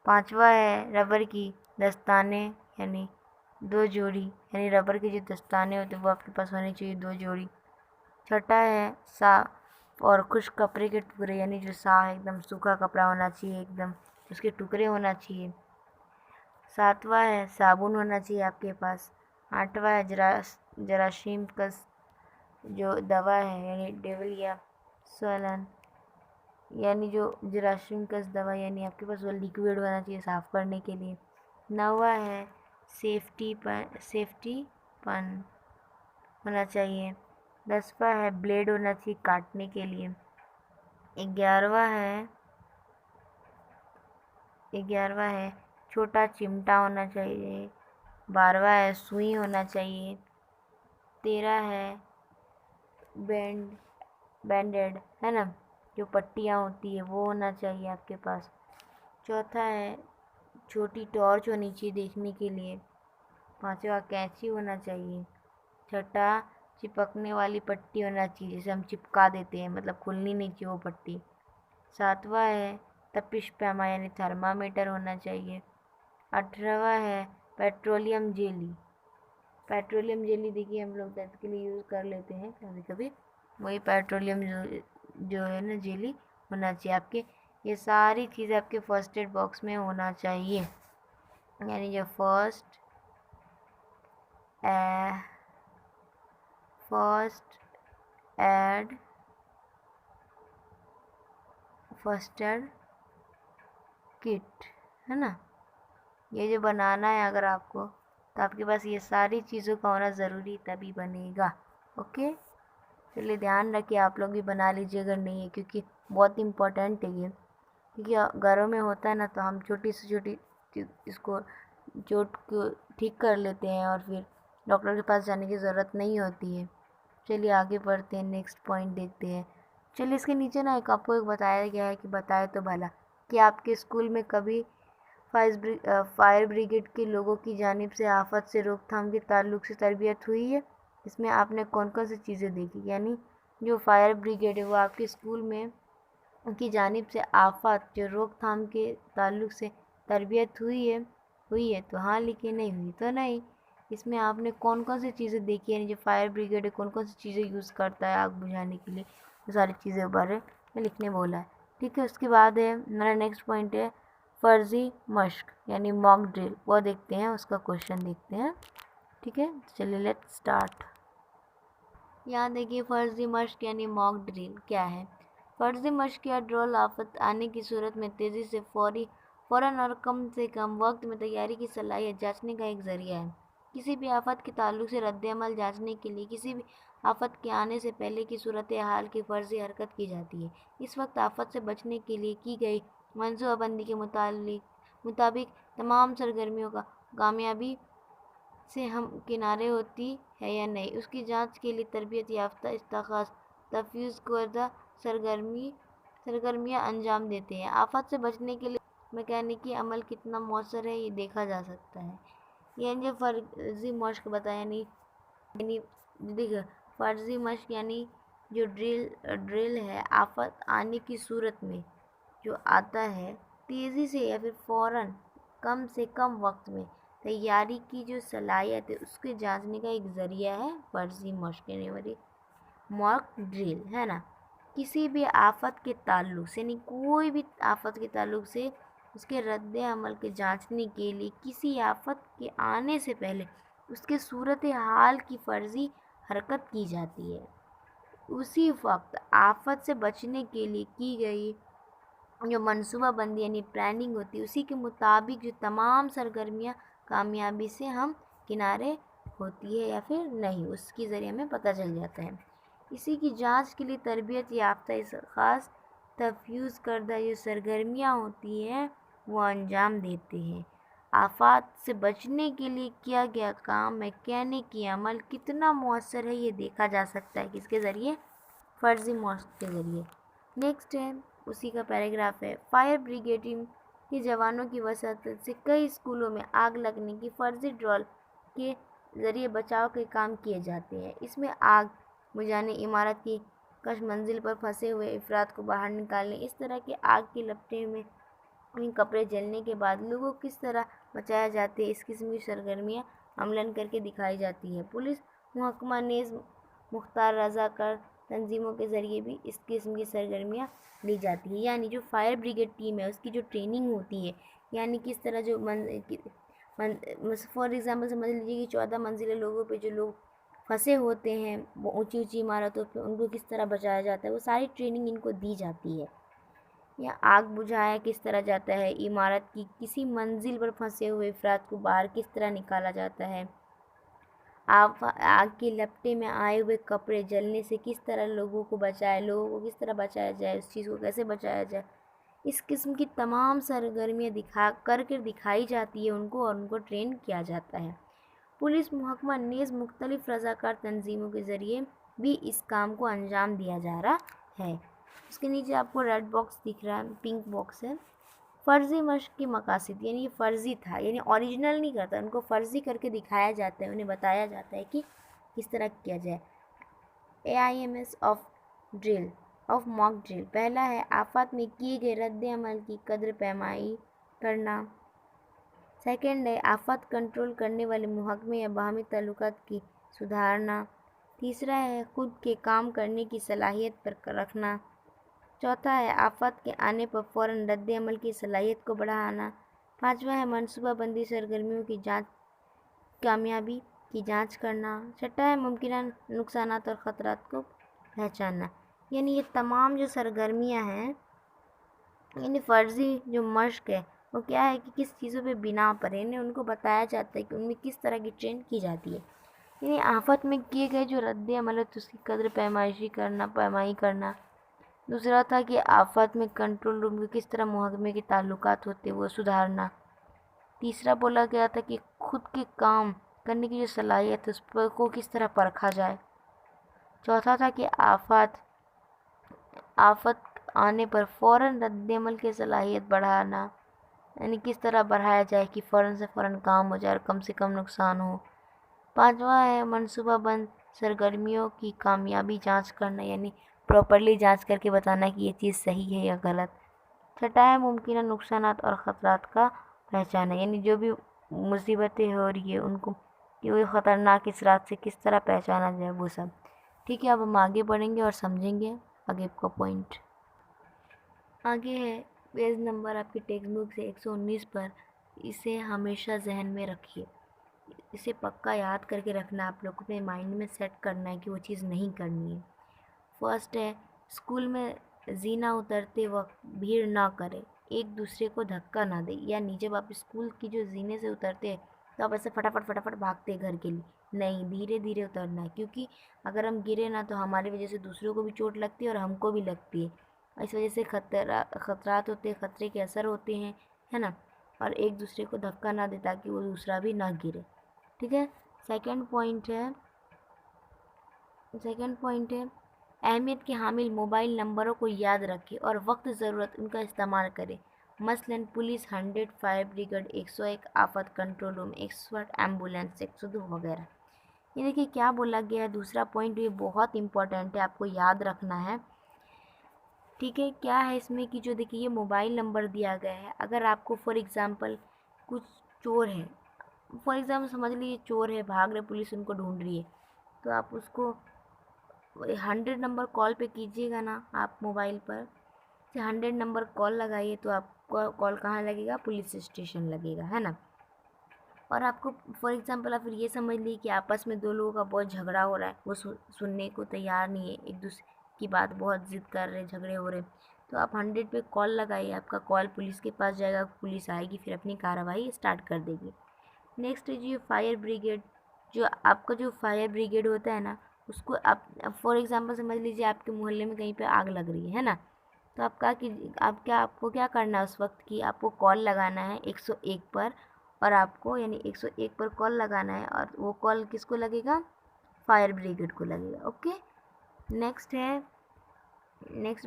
پانچواں ہے ربر کی دستانے یعنی 2 جوڑی، یعنی ربر کی جو دستانے ہوتے ہیں وہ آپ کے پاس ہونی چاہیے 2 جوڑی۔ چھٹا ہے صاف اور خشک کپڑے کے ٹکڑے یعنی جو صاف ایک دم سوکھا کپڑا ہونا چاہیے، ایک دم اس کے ٹکڑے ہونا چاہیے۔ ساتواں ہے صابن ہونا چاہیے آپ کے پاس۔ آٹھواں ہے جراثیم کش جو دوا ہے یعنی ڈیول یا سولن یعنی جو جراثیم کش دوا یعنی آپ کے پاس وہ لیکوڈ ہونا چاہیے صاف کرنے کے لیے۔ نواں ہے سیفٹی پن ہونا چاہیے۔ 10واں ہے بلیڈ ہونا چاہیے کاٹنے کے لیے۔ 11واں ہے چھوٹا چمٹا ہونا چاہیے۔ 12واں ہے سوئی ہونا چاہیے۔ 13 ہے بینڈیڈ ہے نا جو پٹیاں ہوتی ہے وہ ہونا چاہیے آپ کے پاس۔ چوتھا ہے چھوٹی ٹارچ ہونی چاہیے دیکھنے کے لیے۔ 5واں کینچی ہونا چاہیے۔ چھٹا چپکنے والی پٹی ہونا چاہیے جسے ہم چپکا دیتے ہیں، مطلب کھلنی نہیں چاہیے وہ پٹی۔ 7واں ہے تپش پیما یعنی تھرمامیٹر ہونا چاہیے۔ 18واں ہے پیٹرولیم جیلی دیکھیے ہم لوگ درد کے لیے یوز کر لیتے ہیں کبھی کبھی، وہی پیٹرولیم جو ہے نا جیلی ہونا چاہیے آپ کے۔ یہ ساری چیزیں آپ کے فرسٹ ایڈ باکس میں ہونا چاہیے، یعنی جو فرسٹ ایڈ کٹ ہے نا، یہ جو بنانا ہے اگر آپ کو تو آپ کے پاس یہ ساری چیزوں کا ہونا ضروری تبھی بنے گا۔ اوکے، چلیے دھیان رکھیے آپ لوگ بھی بنا لیجیے اگر نہیں ہے، کیونکہ بہت امپورٹنٹ ہے یہ، کیونکہ گھروں میں ہوتا ہے نا تو ہم چھوٹی سے چھوٹی اس کو چوٹ کو ٹھیک کر لیتے ہیں اور پھر ڈاکٹر کے پاس جانے کی ضرورت نہیں ہوتی ہے۔ چلیے آگے بڑھتے ہیں، نیکسٹ پوائنٹ دیکھتے ہیں۔ چلیے اس کے نیچے نا آپ کو ایک بتایا گیا ہے کہ بتائے تو بھلا کہ آپ کے اسکول میں کبھی فائر بریگیڈ کے لوگوں کی جانب سے آفت سے روک تھام کے تعلق سے تربیت ہوئی ہے؟ اس میں آپ نے کون کون سی چیزیں دیکھی؟ یعنی جو فائر بریگیڈ ہے وہ آپ کے اسکول میں کی جانب سے آفات جو روک تھام کے تعلق سے تربیت ہوئی ہے تو ہاں لکھیے، نہیں ہوئی تو نہیں۔ اس میں آپ نے کون کون سی چیزیں دیکھی یعنی جو فائر بریگیڈ ہے کون کون سی چیزیں یوز کرتا ہے آگ بجھانے کے لیے، وہ ساری چیزیں بارے میں لکھنے بولا ہے، ٹھیک ہے۔ اس کے بعد ہے میرا نیکسٹ پوائنٹ ہے فرضی مشق یعنی موک ڈرل، وہ دیکھتے ہیں، اس کا کوشچن دیکھتے ہیں، ٹھیک ہے۔ چلیے لیٹ اسٹارٹ۔ یہاں دیکھیے فرضی مشق یعنی موک ڈرل کیا ہے۔ فرضی مشق یا ڈرل آفت آنے کی صورت میں تیزی سے فوراً اور کم سے کم وقت میں تیاری کی صلاحیت جانچنے کا ایک ذریعہ ہے۔ کسی بھی آفت کے تعلق سے رد عمل جانچنے کے لیے کسی بھی آفت کے آنے سے پہلے کی صورتحال کی فرضی حرکت کی جاتی ہے۔ اس وقت آفت سے بچنے کے لیے کی گئی منصوبہ بندی کے مطابق تمام سرگرمیوں کا کامیابی سے ہم کنارے ہوتی ہے یا نہیں، اس کی جانچ کے لیے تربیت یافتہ استخاص تفویض کردہ سرگرمیاں انجام دیتے ہیں۔ آفت سے بچنے کے لیے میکانیکی عمل کتنا مؤثر ہے یہ دیکھا جا سکتا ہے۔ یعنی جو فرضی مشق بتایا یعنی دیکھو فرضی مشق یعنی جو ڈرل ہے آفت آنے کی صورت میں جو آتا ہے تیزی سے یا پھر فوراً کم سے کم وقت میں تیاری کی جو صلاحیت ہے اس کے جانچنے کا ایک ذریعہ ہے فرضی مشق یعنی موک ڈرل، ہے نا۔ کسی بھی آفت کے تعلق سے یعنی کوئی بھی آفت کے تعلق سے اس کے رد عمل کے جانچنے کے لیے کسی آفت کے آنے سے پہلے اس کے صورتحال کی فرضی حرکت کی جاتی ہے۔ اسی وقت آفت سے بچنے کے لیے کی گئی جو منصوبہ بندی یعنی پلاننگ ہوتی ہے اسی کے مطابق جو تمام سرگرمیاں کامیابی سے ہم کنارے ہوتی ہے یا پھر نہیں، اس کے ذریعے ہمیں پتہ چل جاتا ہے۔ اسی کی جانچ کے لیے تربیت یافتہ خاص تفویض کردہ جو سرگرمیاں ہوتی ہیں وہ انجام دیتے ہیں۔ آفات سے بچنے کے لیے کیا گیا کام میکانیکی عمل کتنا مؤثر ہے یہ دیکھا جا سکتا ہے کس کے ذریعے؟ فرضی مشق کے ذریعے۔ نیکسٹ ہے اسی کا پیراگراف ہے فائر بریگیڈنگ کے جوانوں کی وسعت سے کئی اسکولوں میں آگ لگنے کی فرضی ڈرول کے ذریعے بچاؤ کے کام کیے جاتے ہیں۔ اس میں آگ بجھانے، عمارت کی کش منزل پر پھنسے ہوئے افراد کو باہر نکالنے، اس طرح کے آگ کی لپٹیں میں کپڑے جلنے کے بعد لوگوں کو کس طرح بچایا جاتا ہے، اس قسم کی سرگرمیاں عملاً کر کے دکھائی جاتی ہیں۔ پولیس محکمہ نیز مختار رضاکار تنظیموں کے ذریعے بھی اس قسم کی سرگرمیاں لی جاتی ہیں، یعنی جو فائر بریگیڈ ٹیم ہے اس کی جو ٹریننگ ہوتی ہے، یعنی کس طرح جو فار ایگزامپل سمجھ لیجیے کہ 14 منزلے لوگوں پہ جو لوگ پھنسے ہوتے ہیں اونچی اونچی عمارتوں پہ، ان کو کس طرح بچایا جاتا ہے، وہ ساری ٹریننگ ان کو دی جاتی ہے۔ یا آگ بجھایا کس طرح جاتا ہے، عمارت کی کسی منزل پر پھنسے ہوئے افراد کو باہر کس طرح نکالا جاتا ہے، آگ کی لپٹے میں آئے ہوئے کپڑے جلنے سے کس طرح لوگوں کو کس طرح بچایا جائے، اس چیز کو کیسے بچایا جائے، اس قسم کی تمام سرگرمیاں کر کے دکھائی جاتی ہے ان کو، اور ان کو ٹرین کیا جاتا ہے۔ پولیس محکمہ نیز مختلف رضاکار تنظیموں کے ذریعے بھی اس کام کو انجام دیا جا رہا ہے۔ اس کے نیچے آپ کو ریڈ باکس دکھ رہا ہے، پنک باکس ہے۔ فرضی مشق کی مقاصد، یعنی یہ فرضی تھا، یعنی اوریجنل نہیں کرتا، ان کو فرضی کر کے دکھایا جاتا ہے، انہیں بتایا جاتا ہے کہ کس طرح کیا جائے۔ AIMS of موک drill. پہلا ہے آفات میں کیے گئے رد عمل کی قدر پیمائی کرنا۔ سیکنڈ ہے آفات کنٹرول کرنے والے محکمے یا باہمی تعلقات کی سدھارنا۔ تیسرا ہے خود کے کام کرنے کی صلاحیت پر رکھنا۔ چوتھا ہے آفات کے آنے پر فوراً رد عمل کی صلاحیت کو بڑھانا۔ پانچواں ہے منصوبہ بندی سرگرمیوں کی کامیابی کی جانچ کرنا۔ چھٹا ہے ممکنہ نقصانات اور خطرات کو پہچاننا۔ یعنی یہ تمام جو سرگرمیاں ہیں، یعنی فرضی جو مشق ہے وہ کیا ہے کہ کس چیزوں پہ بنا پر ہے، یعنی ان کو بتایا جاتا ہے کہ ان میں کس طرح کی ٹرین کی جاتی ہے۔ یعنی آفت میں کیے گئے جو رد عمل ہے تو اس کی قدر پیمائی کرنا۔ دوسرا تھا کہ آفات میں کنٹرول روم کے کس طرح محکمے کے تعلقات ہوتے ہیں وہ سدھارنا۔ تیسرا بولا گیا تھا کہ خود کے کام کرنے کی جو صلاحیت ہے اس پر کو کس طرح پرکھا جائے۔ چوتھا تھا کہ آفت آنے پر فوراً رد عمل کی صلاحیت بڑھانا، یعنی کس طرح بڑھایا جائے کہ فوراً سے فوراً کام ہو جائے اور کم سے کم نقصان ہو۔ پانچواں ہے منصوبہ بند سرگرمیوں کی کامیابی جانچ کرنا، یعنی پراپرلی جانچ کر کے بتانا کہ یہ چیز صحیح ہے یا غلط۔ چھٹا ہے ممکنہ نقصانات اور خطرات کا پہچانا، یعنی جو بھی مصیبتیں ہو رہی ہے ان کو کہ وہ خطرناک اثرات سے کس طرح پہچانا جائے وہ سب۔ ٹھیک ہے، اب ہم آگے بڑھیں گے اور سمجھیں گے آگے کا پوائنٹ۔ آگے ہے پیج نمبر آپ کی ٹیکسٹ بک سے 119 پر، اسے ہمیشہ ذہن میں رکھیے، اسے پکا یاد کر کے رکھنا، آپ لوگ کو اپنے مائنڈ میں سیٹ کرنا ہے کہ وہ چیز نہیں کرنی ہے۔ فرسٹ ہے اسکول میں زینہ اترتے وقت بھیڑ نہ کرے، ایک دوسرے کو دھکا نہ دے، یعنی جب آپ اسکول کی جو زینے سے اترتے ہیں تو آپ ایسے فٹافٹ بھاگتے ہیں گھر کے لیے، نہیں، دھیرے دھیرے اترنا ہے، کیونکہ اگر ہم گرے نا تو ہماری وجہ سے دوسروں کو بھی چوٹ لگتی ہے اور ہم کو بھی لگتی ہے، اس وجہ سے خطرات ہوتے ہیں، خطرے کے اثر ہوتے ہیں، ہے نا، اور ایک دوسرے کو دھکا نہ دے تاکہ وہ دوسرا بھی نہ گرے۔ ٹھیک ہے، سیکنڈ پوائنٹ ہے اہمیت کے حامل موبائل نمبروں کو یاد رکھے اور وقت ضرورت ان کا استعمال کرے، مثلاً پولیس 100، فائر بریگیڈ 101، آفت کنٹرول روم 108، ایمبولینس 102 وغیرہ۔ یہ دیکھیے کیا بولا گیا ہے، دوسرا پوائنٹ یہ بہت امپورٹنٹ ہے، آپ کو یاد رکھنا ہے۔ ٹھیک ہے، کیا ہے اس میں کہ جو دیکھیے یہ موبائل نمبر دیا گیا ہے، اگر آپ کو فار ایگزامپل کچھ چور ہے، فار ایگزامپل سمجھ لیجیے چور ہے، بھاگ رہے، پولیس ان کو ڈھونڈ رہی ہے، تو آپ اس کو 100 نمبر کال پہ کیجیے گا نا، آپ موبائل پر 100 نمبر کال لگائیے تو آپ کو کال کہاں لگے گا، پولیس اسٹیشن لگے گا، ہے نا۔ اور آپ کو فار ایگزامپل آپ پھر یہ سمجھ لیجیے کہ آپس میں دو لوگوں کا بہت جھگڑا ہو رہا ہے، وہ سننے کو تیار نہیں ہے، ایک دوسرے کی بات بہت ضد کر رہے، جھگڑے ہو رہے، تو آپ 100 پہ کال لگائیے، آپ کا کال پولیس کے پاس جائے گا، پولیس آئے گی، پھر اپنی کارروائی اسٹارٹ کر دے گی۔ نیکسٹ ہے جی فائر بریگیڈ، جو آپ کا جو فائر بریگیڈ ہوتا ہے نا، اس کو آپ فار ایگزامپل سمجھ لیجیے آپ کے محلے میں کہیں پہ آگ لگ رہی ہے نا، تو آپ کو کیا کرنا ہے اس وقت کی، آپ کو کال لگانا ہے 101 پر، اور آپ کو یعنی 101 پر کال لگانا ہے، اور وہ کال کس کو لگے گا، فائر بریگیڈ کو لگے گا۔ اوکے، نیکسٹ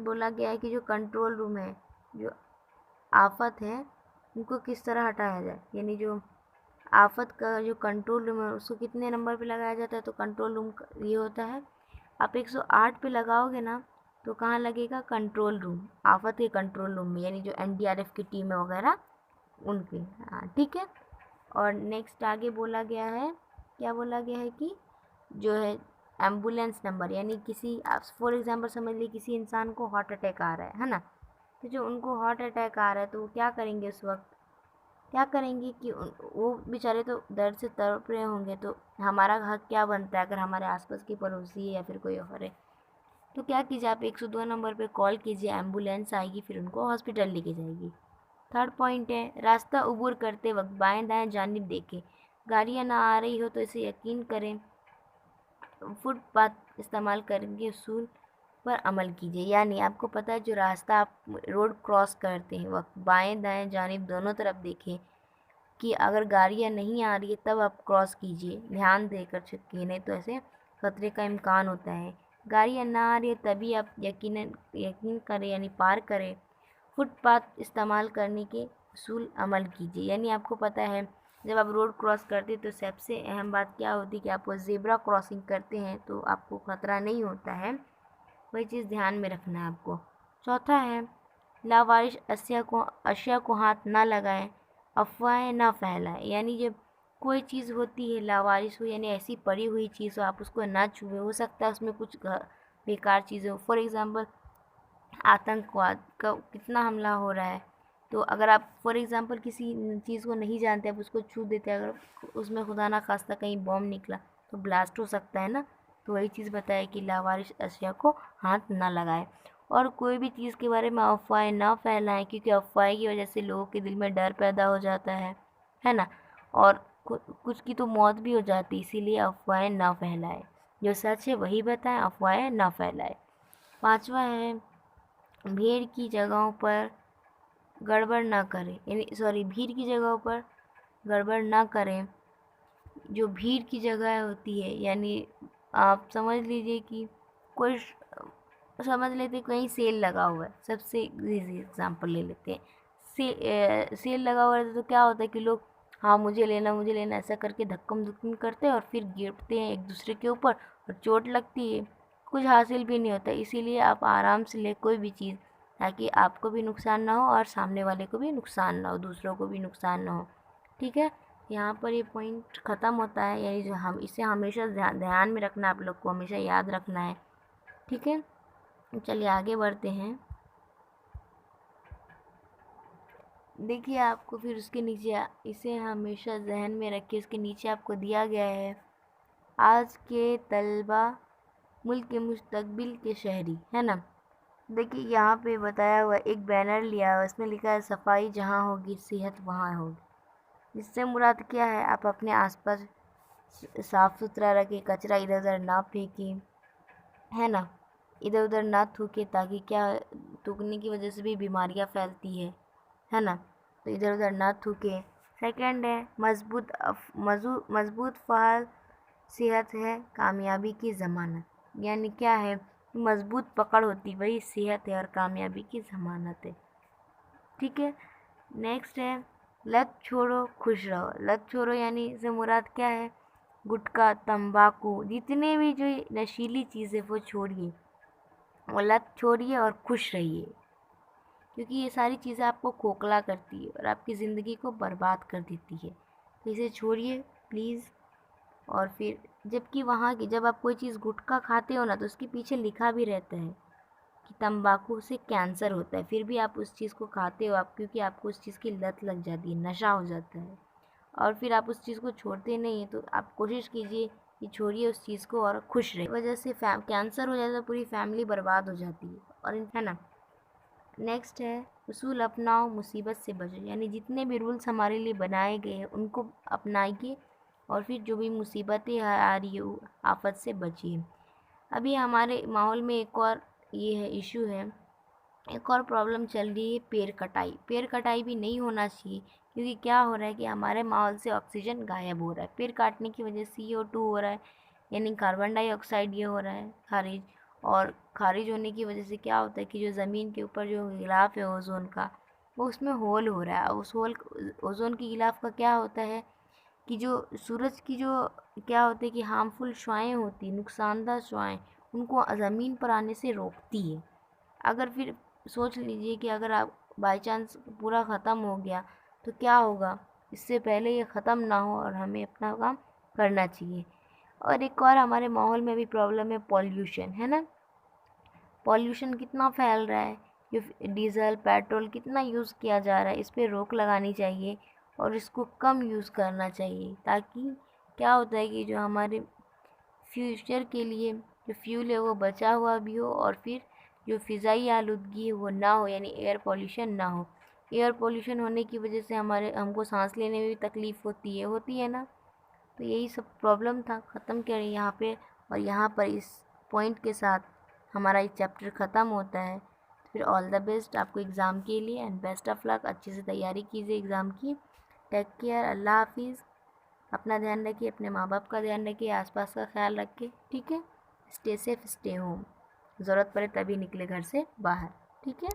بولا گیا ہے کہ جو کنٹرول روم ہے، جو آفت ہے ان کو کس طرح ہٹایا جائے، یعنی جو آفت کا جو کنٹرول روم ہے اس کو کتنے نمبر پہ لگایا جاتا ہے؟ تو کنٹرول روم یہ ہوتا ہے، آپ 108 پہ لگاؤ گے نا تو کہاں لگے گا؟ کنٹرول روم، آفت کے کنٹرول روم میں، یعنی جو NDRF کی ٹیم وغیرہ ان کے، ہاں ٹھیک ہے۔ اور نیکسٹ آگے بولا گیا ہے، کیا بولا گیا ہے کہ جو ہے ایمبولینس نمبر، یعنی کسی فور ایگزامپل سمجھ لیجیے کسی انسان کو ہارٹ اٹیک آ رہا ہے نا، تو جو ان کو ہارٹ اٹیک آ رہا ہے تو وہ کیا کریں گے اس وقت؟ کیا کریں گے کہ وہ بیچارے تو درد سے تڑپ رہے ہوں گے، تو ہمارا حق کیا بنتا ہے اگر ہمارے آس پاس کی پڑوسی ہے یا پھر کوئی اور ہے تو کیا کیجیے، آپ 102 نمبر پہ کال کیجیے، ایمبولینس آئے گی، پھر ان کو ہاسپٹل لے کے جائے گی۔ تھرڈ پوائنٹ ہے، راستہ عبور کرتے وقت بائیں دائیں جانب دیکھیں، گاڑیاں نہ آ رہی ہو تو اسے یقین کریں، فٹ پاتھ استعمال کریں اصول پر عمل کیجیے، یعنی آپ کو پتہ ہے جو راستہ آپ روڈ کراس کرتے ہیں وقت بائیں دائیں جانب دونوں طرف دیکھیں کہ اگر گاڑیاں نہیں آ رہی ہے تب آپ کراس کیجیے، دھیان دے کر چکیے، نہیں تو ایسے خطرے کا امکان ہوتا ہے۔ گاڑیاں نہ آ رہی ہے تبھی آپ یقین کریں یعنی پار کریں، فٹ پاتھ استعمال کرنے کے اصول عمل کیجیے، یعنی آپ کو پتہ ہے جب آپ روڈ کراس کرتے تو سب سے اہم بات کیا ہوتی ہے کہ آپ کو زیبرا کراسنگ کرتے ہیں تو آپ کو خطرہ نہیں ہوتا ہے، وہی چیز دھیان میں رکھنا ہے آپ کو۔ چوتھا ہے، لاوارث اشیاء کو ہاتھ نہ لگائیں، افواہیں نہ پھیلائیں، یعنی جب کوئی چیز ہوتی ہے لاوارث ہو یعنی ایسی پڑی ہوئی چیز ہو آپ اس کو نہ چھوئیں، ہو سکتا ہے اس میں کچھ بیکار چیزیں ہو، فار ایگزامپل آتنکواد کا کتنا حملہ ہو رہا ہے، تو اگر آپ فار ایگزامپل کسی چیز کو نہیں جانتے آپ اس کو چھو دیتے، اگر اس میں خدا نہ خواستہ کہیں بوم نکلا تو بلاسٹ ہو سکتا ہے نا، تو وہی چیز بتائے کہ لاوارث اشیاء کو ہاتھ نہ لگائیں، اور کوئی بھی چیز کے بارے میں افواہیں نہ پھیلائیں، کیونکہ افواہیں کی وجہ سے لوگوں کے دل میں ڈر پیدا ہو جاتا ہے نا، اور کچھ کی تو موت بھی ہو جاتی، اسی لیے افواہیں نہ پھیلائیں، جو سچ ہے وہی بتائیں، افواہیں نہ پھیلائیں۔ پانچواں ہے، بھیڑ کی جگہوں پر گڑبڑ نہ کریں، یعنی بھیڑ کی جگہوں پر گڑبڑ نہ کریں، جو بھیڑ کی جگہ ہوتی ہے یعنی آپ سمجھ لیجئے کہ کوئی سمجھ لیتے کہیں سیل لگا ہوا ہے، سب سے ایزی اگزامپل لے لیتے ہیں، سیل لگا ہوا ہے تو کیا ہوتا ہے کہ لوگ ہاں مجھے لینا ایسا کر کے دھکم کرتے ہیں اور پھر گرتے ہیں ایک دوسرے کے اوپر اور چوٹ لگتی ہے، کچھ حاصل بھی نہیں ہوتا، اسی لیے آپ آرام سے لے کوئی بھی چیز تاکہ آپ کو بھی نقصان نہ ہو اور سامنے والے کو بھی نقصان نہ ہو، دوسروں کو بھی نقصان نہ ہو، ٹھیک ہے۔ یہاں پر یہ پوائنٹ ختم ہوتا ہے، یعنی جو اسے ہمیشہ دھیان میں رکھنا ہے، آپ لوگ کو ہمیشہ یاد رکھنا ہے، ٹھیک ہے۔ چلیے آگے بڑھتے ہیں، دیکھیے آپ کو پھر اس کے نیچے اسے ہمیشہ ذہن میں رکھیے، اس کے نیچے آپ کو دیا گیا ہے آج کے طلبہ ملک کے مستقبل کے شہری، ہے نا۔ دیکھیے یہاں پہ بتایا ہوا ایک بینر لیا ہوا، اس میں لکھا ہے صفائی جہاں ہوگی صحت وہاں ہوگی، جس سے مراد کیا ہے آپ اپنے آس پاس صاف ستھرا رکھیں، کچرا ادھر ادھر نہ پھینکیں، ہے نا، ادھر ادھر نہ تھوکیں، تاکہ کیا تھوکنے کی وجہ سے بھی بیماریاں پھیلتی ہے نا، تو ادھر ادھر نہ تھوکیں۔ سیکنڈ ہے مضبوط فعال صحت ہے کامیابی کی ضمانت، یعنی کیا ہے مضبوط پکڑ ہوتی وہی صحت ہے اور کامیابی کی ضمانت ہے، ٹھیک ہے۔ نیکسٹ ہے لت چھوڑو خوش رہو، لت چھوڑو یعنی اس سے مراد کیا ہے گٹکا تمباکو جتنے بھی جو نشیلی چیزیں وہ چھوڑیے، وہ لت چھوڑیے اور خوش رہیے، کیونکہ یہ ساری چیزیں آپ کو کھوکھلا کرتی ہے اور آپ کی زندگی کو برباد کر دیتی ہے، تو اسے چھوڑیے پلیز۔ اور پھر جب آپ کوئی چیز گٹکا کھاتے ہو نا تو اس کے پیچھے لکھا بھی رہتا ہے کہ تمباکو سے کینسر ہوتا ہے، پھر بھی آپ اس چیز کو کھاتے ہو کیونکہ آپ کو اس چیز کی لت لگ جاتی ہے، نشہ ہو جاتا ہے، اور پھر آپ اس چیز کو چھوڑتے نہیں ہیں، تو آپ کوشش کیجئے کہ چھوڑیے اس چیز کو اور خوش رہے، وجہ سے کینسر ہو جاتا ہے، پوری فیملی برباد ہو جاتی ہے، اور ہے نا۔ نیکسٹ ہے اصول اپناؤ مصیبت سے بچو، یعنی جتنے بھی رولز ہمارے لیے بنائے گئے ہیں ان کو اپنائیے اور پھر جو بھی مصیبتیں آ رہی ہے آفت سے بچیے۔ ابھی ہمارے ماحول میں ایک اور یہ ہے ایشو ہے، ایک اور پرابلم چل رہی ہے پیڑ کٹائی بھی نہیں ہونا چاہیے، کیونکہ کیا ہو رہا ہے کہ ہمارے ماحول سے آکسیجن غائب ہو رہا ہے، پیڑ کاٹنے کی وجہ سے CO2 ہو رہا ہے، یعنی کاربن ڈائی آکسائڈ یہ ہو رہا ہے خارج، اور خارج ہونے کی وجہ سے کیا ہوتا ہے کہ جو زمین کے اوپر جو غلاف ہے اوزون کا وہ اس میں ہول ہو رہا ہے. اس ہول اوزون کی غلاف کا کیا ہوتا ہے کہ جو سورج کی جو کیا ہوتا ہے کہ ہارمفل شعاعیں ہوتی، نقصان دہ شعاعیں، ان کو زمین پر آنے سے روکتی ہے. اگر پھر سوچ لیجئے کہ اگر آپ بائی چانس پورا ختم ہو گیا تو کیا ہوگا. اس سے پہلے یہ ختم نہ ہو اور ہمیں اپنا کام کرنا چاہیے. اور ایک اور ہمارے ماحول میں بھی پرابلم ہے پولیوشن، ہے نا. پولیوشن کتنا پھیل رہا ہے، یہ ڈیزل پیٹرول کتنا یوز کیا جا رہا ہے. اس پہ روک لگانی چاہیے اور اس کو کم یوز کرنا چاہیے، تاکہ کیا ہوتا ہے کہ جو ہمارے فیوچر کے لیے جو فیول ہے وہ بچا ہوا بھی ہو، اور پھر جو فضائی آلودگی ہے وہ نہ ہو، یعنی ایئر پولیوشن نہ ہو. ایئر پولیوشن ہونے کی وجہ سے ہم کو سانس لینے میں بھی تکلیف ہوتی ہے نا. تو یہی سب پرابلم تھا. ختم کریں یہاں پہ، اور یہاں پر اس پوائنٹ کے ساتھ ہمارا یہ چیپٹر ختم ہوتا ہے. پھر آل دا بیسٹ آپ کو ایگزام کے لیے، اینڈ بیسٹ آف لک. اچھے سے تیاری کیجیے ایگزام کی. Take care. اللہ حافظ. اپنا دھیان رکھیے، اپنے ماں باپ کا دھیان رکھیے، آس پاس کا خیال رکھیے. ٹھیک ہے. Stay safe, stay home. ضرورت پڑے تبھی نکلے گھر سے باہر. ٹھیک ہے.